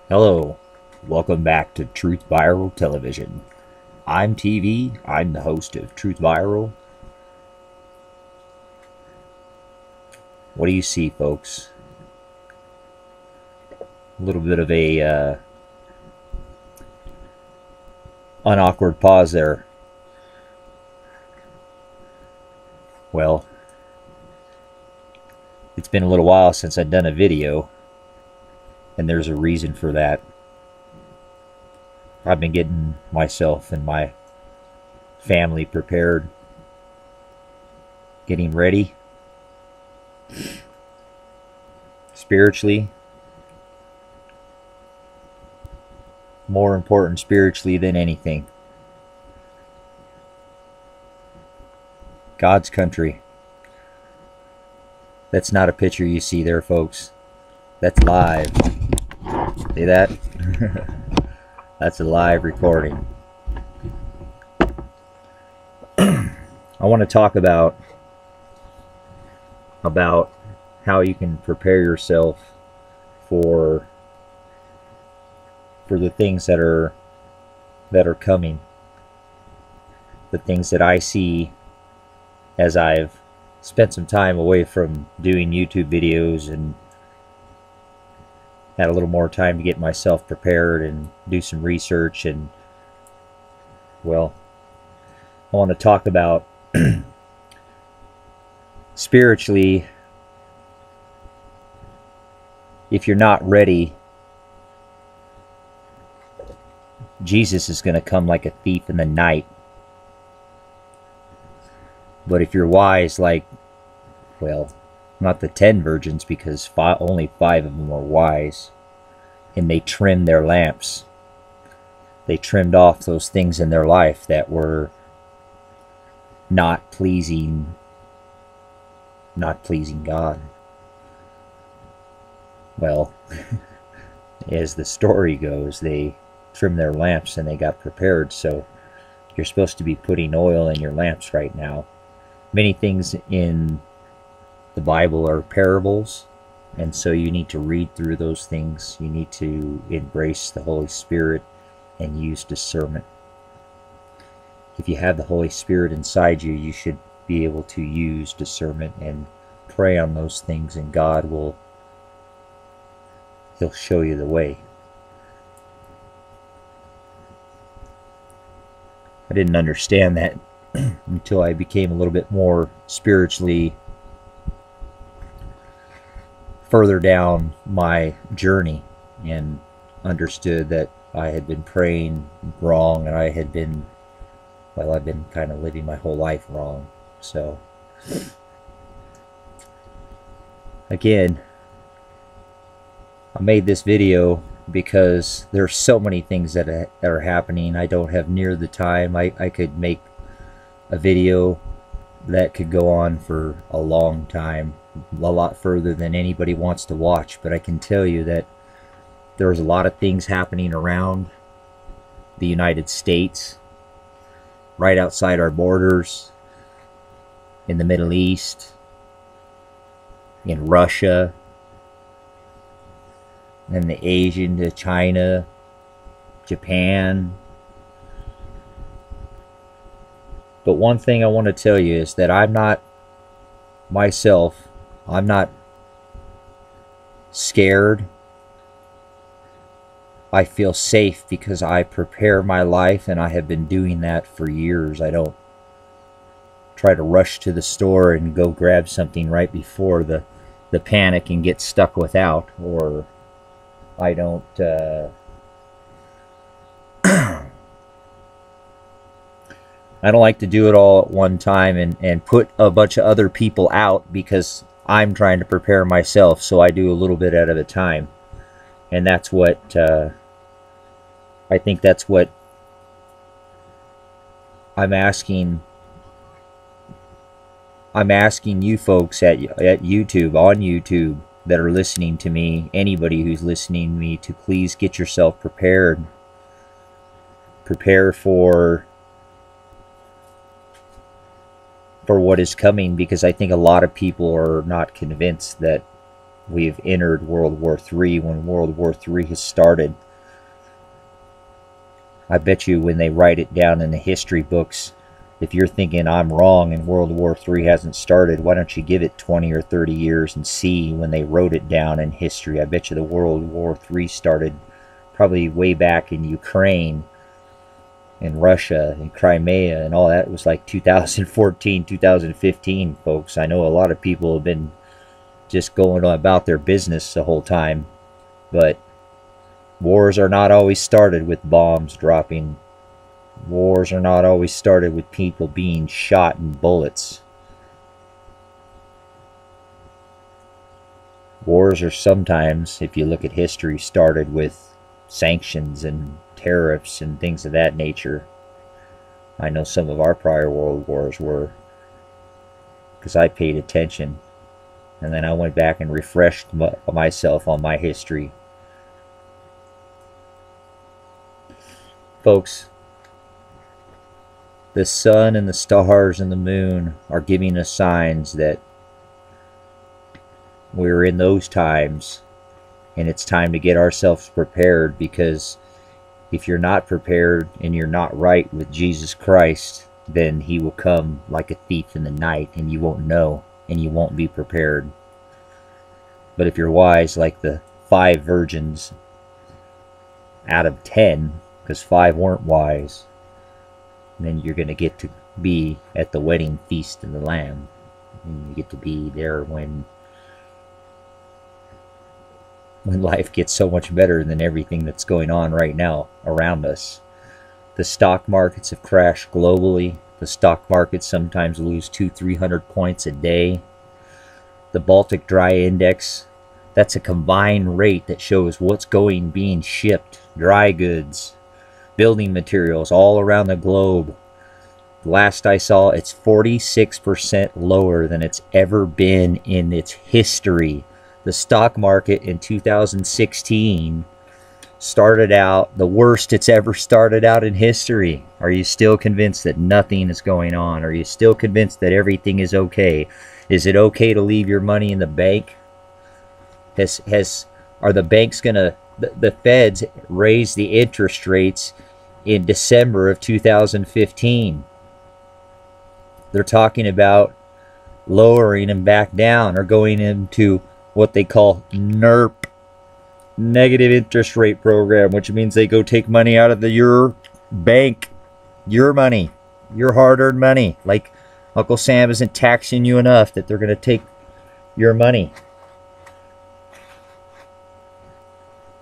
Hello, welcome back to Truth Viral Television. I'm TV, I'm the host of Truth Viral. What do you see, folks? A little bit of a unawkward pause there. Well, it's been a little while since I've done a video, and there's a reason for that. I've been getting myself and my family prepared, getting ready spiritually. More important spiritually than anything. God's country. That's not a picture you see there, folks. That's live. See that? That's a live recording. I want to talk about how you can prepare yourself for the things that are coming. The things that I see as I've spent some time away from doing YouTube videos and had a little more time to get myself prepared and do some research. And well, I want to talk about spiritually, if you're not ready, Jesus is going to come like a thief in the night. But if you're wise, like, well, not the 10 virgins, because only 5 of them were wise, and they trimmed their lamps. They trimmed off those things in their life that were not pleasing God. Well, as the story goes, they trimmed their lamps and they got prepared. So you're supposed to be putting oil in your lamps right now. Many things in the Bible are parables, and so you need to read through those things. You need to embrace the Holy Spirit and use discernment. If you have the Holy Spirit inside you, you should be able to use discernment and pray on those things, and God will, He'll show you the way. I didn't understand that until I became a little bit more spiritually further down my journey and understood that I had been praying wrong, and I had been, well, I've been kind of living my whole life wrong. So again, I made this video because there's so many things that are happening. I don't have near the time. I could make a video that could go on for a long time, a lot further than anybody wants to watch. But I can tell you that there's a lot of things happening around the United States, right outside our borders, in the Middle East, in Russia, and the Asian to China, Japan. But one thing I want to tell you is that I'm not scared. I feel safe because I prepare my life, and I have been doing that for years. I don't try to rush to the store and go grab something right before the panic and get stuck without, or I don't I don't like to do it all at one time and put a bunch of other people out because I'm trying to prepare myself. So I do a little bit at a time. And that's what, I think that's what I'm asking you folks at YouTube, on YouTube, that are listening to me, anybody who's listening to me, to please get yourself prepared. Prepare for what is coming, because I think a lot of people are not convinced that we've entered World War III, when World War III has started. I bet you when they write it down in the history books, if you're thinking I'm wrong and World War III hasn't started, why don't you give it 20 or 30 years and see when they wrote it down in history? I bet you the World War III started probably way back in Ukraine and Russia and Crimea and all that. It was like 2014, 2015, folks. I know a lot of people have been just going about their business the whole time, but wars are not always started with bombs dropping. Wars are not always started with people being shot and bullets. Wars are sometimes, if you look at history, started with sanctions and tariffs and things of that nature. I know some of our prior world wars were, because I paid attention. And then I went back and refreshed myself on my history. Folks, the sun and the stars and the moon are giving us signs that we're in those times, and it's time to get ourselves prepared, because if you're not prepared and you're not right with Jesus Christ, then he will come like a thief in the night, and you won't know, and you won't be prepared. But if you're wise, like the 5 virgins out of 10, because 5 weren't wise, then you're going to get to be at the wedding feast of the Lamb. And you get to be there when life gets so much better than everything that's going on right now around us. The stock markets have crashed globally. The stock markets sometimes lose 200-300 points a day. The Baltic Dry Index, that's a combined rate that shows what's being shipped, dry goods, building materials all around the globe. Last I saw, it's 46% lower than it's ever been in its history. The stock market in 2016 started out the worst it's ever started out in history. Are you still convinced that nothing is going on? Are you still convinced that everything is okay? Is it okay to leave your money in the bank? Are the banks gonna, the feds raised the interest rates in December of 2015. They're talking about lowering them back down, or going into what they call NIRP, negative interest rate program, which means they go take money out of your bank, your money, your hard-earned money. Like Uncle Sam isn't taxing you enough that they're going to take your money.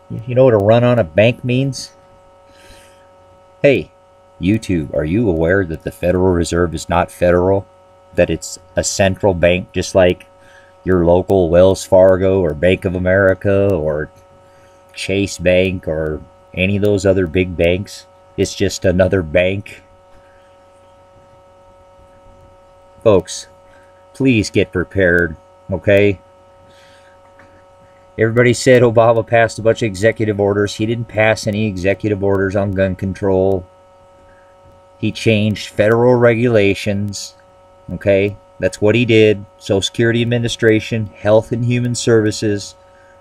You know what a run on a bank means? Hey, YouTube, are you aware that the Federal Reserve is not federal? That it's a central bank, just like your local Wells Fargo or Bank of America or Chase Bank or any of those other big banks? It's just another bank. Folks, please get prepared, okay? Everybody said Obama passed a bunch of executive orders. He didn't pass any executive orders on gun control. He changed federal regulations, okay? That's what he did. Social Security Administration, Health and Human Services.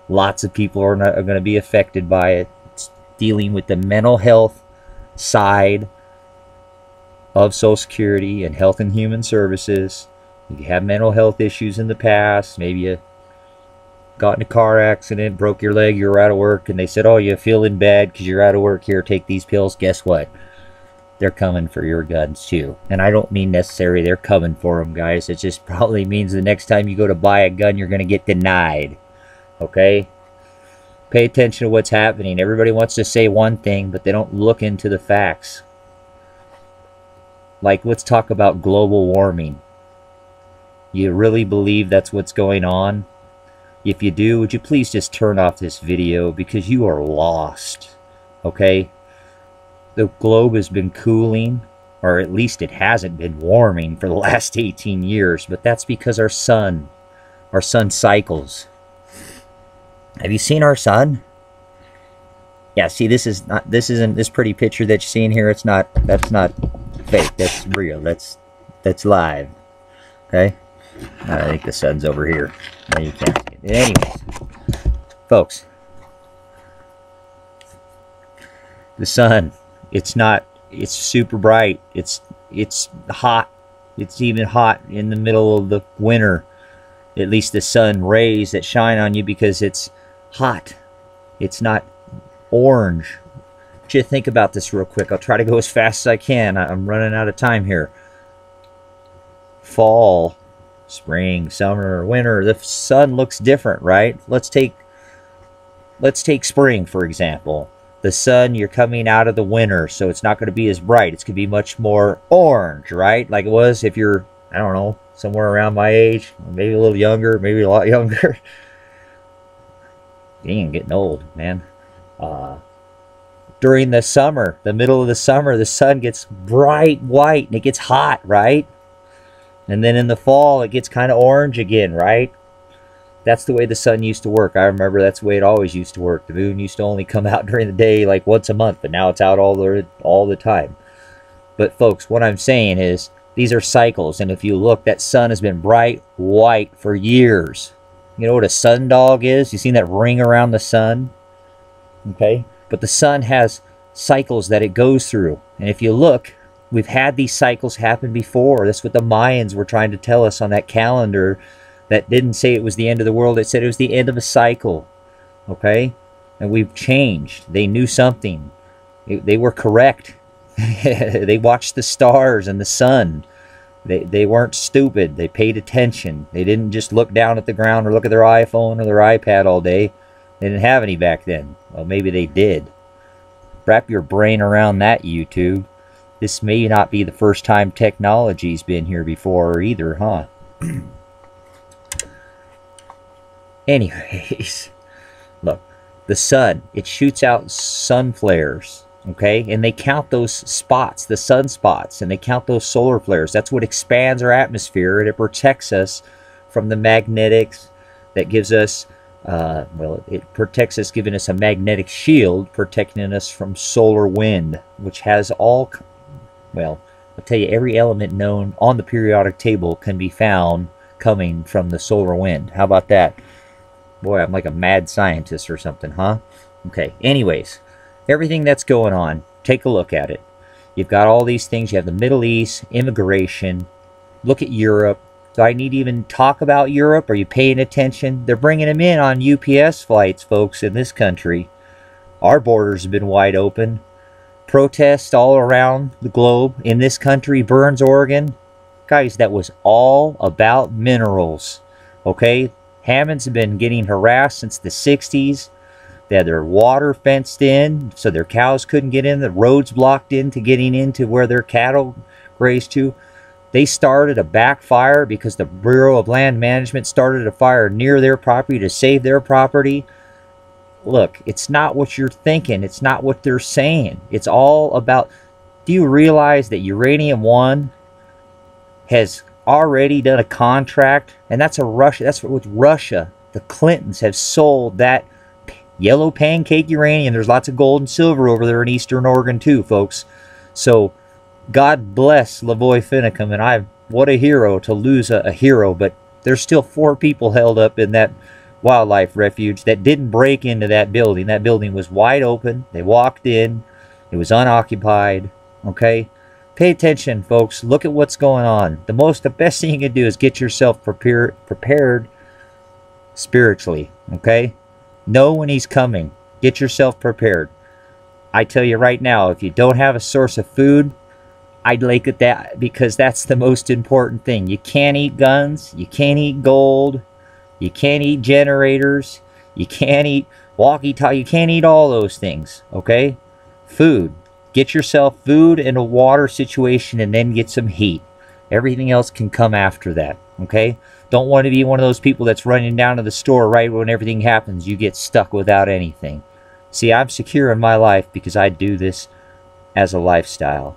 Lots of people are going to be affected by it. It's dealing with the mental health side of Social Security and Health and Human Services. If you have mental health issues in the past, maybe you got in a car accident, broke your leg, you're out of work, and they said, oh, you're feeling bad because you're out of work, here, take these pills. Guess what? They're coming for your guns too. And I don't mean necessarily they're coming for them, guys. It just probably means the next time you go to buy a gun, you're going to get denied. Okay? Pay attention to what's happening. Everybody wants to say one thing, but they don't look into the facts. Like, let's talk about global warming. You really believe that's what's going on? If you do, would you please just turn off this video, because you are lost. Okay? The globe has been cooling, or at least it hasn't been warming for the last 18 years, but that's because our sun cycles. Have you seen our sun? Yeah, see, this pretty picture that you're seeing here, that's not fake, that's real, that's live. Okay? I think the sun's over here. No, you can't see it. Anyways, folks, the sun, it's super bright. It's hot. It's even hot in the middle of the winter. At least the sun rays that shine on you because it's hot. It's not orange. You think about this real quick. I'll try to go as fast as I can. I'm running out of time here. Fall, spring, summer, winter, the sun looks different, right? Let's take spring, for example. The sun, you're coming out of the winter, so it's not going to be as bright. It's going to be much more orange, right? Like it was if you're, I don't know, somewhere around my age, maybe a little younger, maybe a lot younger. Dang, getting old, man. During the summer, the middle of the summer, the sun gets bright white and it gets hot, right? And then in the fall, it gets kind of orange again, right? That's the way the sun used to work. I remember that's the way it always used to work. The moon used to only come out during the day like once a month, but now it's out all the time. But folks, what I'm saying is these are cycles, and if you look, that sun has been bright white for years. You know what a sundog is? You seen that ring around the sun? Okay? But the sun has cycles that it goes through. And if you look, we've had these cycles happen before. That's what the Mayans were trying to tell us on that calendar that didn't say it was the end of the world. It said it was the end of a cycle. Okay? And we've changed. They knew something. They were correct. They watched the stars and the sun. They weren't stupid. They paid attention. They didn't just look down at the ground or look at their iPhone or their iPad all day. They didn't have any back then. Well, maybe they did. Wrap your brain around that, YouTube. This may not be the first time technology's been here before either, huh? Anyways, look, the sun, it shoots out sun flares, okay? And they count those spots, the sunspots, and they count those solar flares. That's what expands our atmosphere, and it protects us from the magnetics that gives us, well, it protects us, giving us a magnetic shield, protecting us from solar wind, which has all, well, I'll tell you, every element known on the periodic table can be found coming from the solar wind. How about that? Boy, I'm like a mad scientist or something, huh? Okay, anyways, everything that's going on, take a look at it. You've got all these things. You have the Middle East, immigration. Look at Europe. Do I need to even talk about Europe? Are you paying attention? They're bringing them in on UPS flights, folks, in this country. Our borders have been wide open. Protests all around the globe. In this country, Burns, Oregon. Guys, that was all about minerals. Okay? Hammonds have been getting harassed since the 60s. They had their water fenced in so their cows couldn't get in. The roads blocked into getting into where their cattle grazed to. They started a backfire because the Bureau of Land Management started a fire near their property to save their property. Look, it's not what you're thinking. It's not what they're saying. It's all about... Do you realize that Uranium One has already done a contract, and that's with Russia. The Clintons have sold that yellow pancake uranium. There's lots of gold and silver over there in Eastern Oregon too, folks. So God bless Lavoy Finicum, and what a hero to lose a hero. But there's still 4 people held up in that wildlife refuge that didn't break into that building. That building was wide open. They walked in. It was unoccupied. Okay? Pay attention, folks. Look at what's going on. The best thing you can do is get yourself prepared spiritually, okay? Know when he's coming. Get yourself prepared. I tell you right now, if you don't have a source of food, I'd look at that, because that's the most important thing. You can't eat guns. You can't eat gold. You can't eat generators. You can't eat walkie-talkie. You can't eat all those things, okay? Food. Get yourself food and a water situation, and then get some heat. Everything else can come after that, okay? Don't want to be one of those people that's running down to the store right when everything happens. You get stuck without anything. See, I'm secure in my life because I do this as a lifestyle.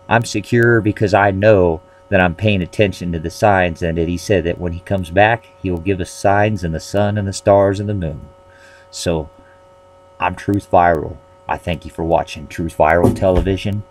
I'm secure because I know that I'm paying attention to the signs, and that he said that when he comes back, he will give us signs in the sun and the stars and the moon. So, I'm Truth Viral. I thank you for watching Truth Viral Television.